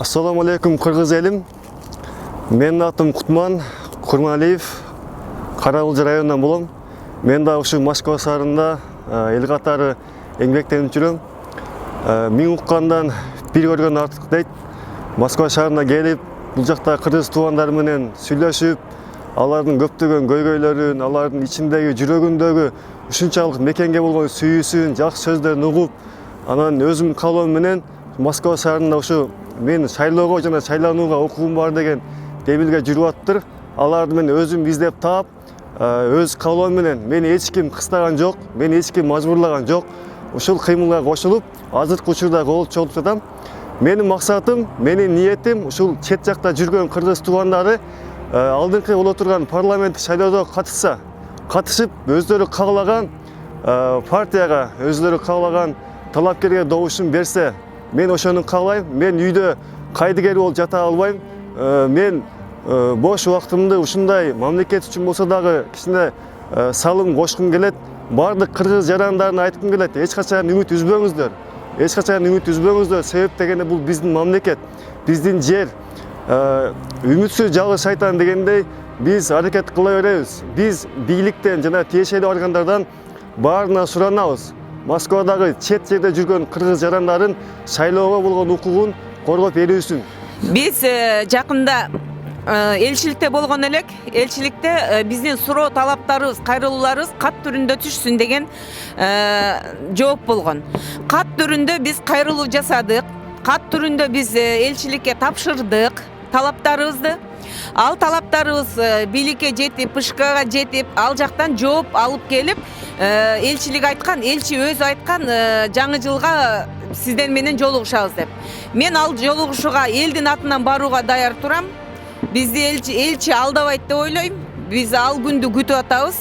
Assalamu alaikum Kırgız elim. Менин атым Кутман Курмалиев, Карагылжы районунан болом. Мен да ушу Москва шаарында эл катары эмгектенип жүрөм. Мен уккандан бир көргөн артык дейт. Москва шаарына келип, бул жакта кыргыз туугандар менен сүйлөшүп, алардын көптөгөн көйгөйлөрүн, алардын ичиндеги жүрөгүндөгү ушунчалык мекенге болгон сүйүүсүн, жакшы сөздөрүн угуп, анан өзүм каалоом менен Москва шаарында ушу мен шайлоого жана шайланууга укугум бар деген демилге жүрүп аттыр. Аларды мен өзүм издеп таап, өз каалоом менен мени эч ким кыстаган жок, мени эч ким мажбурлаган жок. Ушул кыймылга кошулуп, азыркы учурда кол чогулуп жатам. Менин максатым, менин ниетим ушул чет жакта жүргөн кыргыз туугандары алдыңкы боло турган парламенттик шайлоодо катышып, өздөрү каалаган партияга, өздөрү каалаган талапкерге добушун берсе, мен ошону каалайм. Мен үйдө кайдыгер болуп жата албайм. Мен бош убактымды ушундай мамлекет үчүн болсо дагы кичине салым кошкум келет. Бардык кыргыз жарандарына айткым келет, эч качан үмүт үзбөңүздөр. Эч качан үмүт үзбөңүздөр. Себеп дегенде бул биздин мамлекет, биздин жер. Үмүтсүз жалгыз шайтан дегендей биз аракет кыла беребиз. Биз бийликтен жана тиешелүү органдардан баарына суранабыз. Москвадагы чет жерде жүргөн кыргыз жарандарын шайлоого болгон укугун коргоп берүүсүн. Биз жакында элчиликте болгон элек. Элчиликте биздин суроо талаптарыбыз, кайрылууларыбыз кат түрүндө түшсүн деген жооп болгон. Кат түрүндө биз кайрылуу жасадык. Кат түрүндө биз элчиликке тапшырдык талаптарыбызды. Ал талаптарыбыз бийликке жетип, ПШКга жетип, ал жактан жооп алып келип, элчилик айткан, элчи өзү айткан жаңы жылга сиздер менен жолугушабыз деп. Мен ал жолугушууга элдин атынан барууга даяр турам. Бизди элчи алдабайт деп ойлойм. Биз ал күндү күтүп атабыз.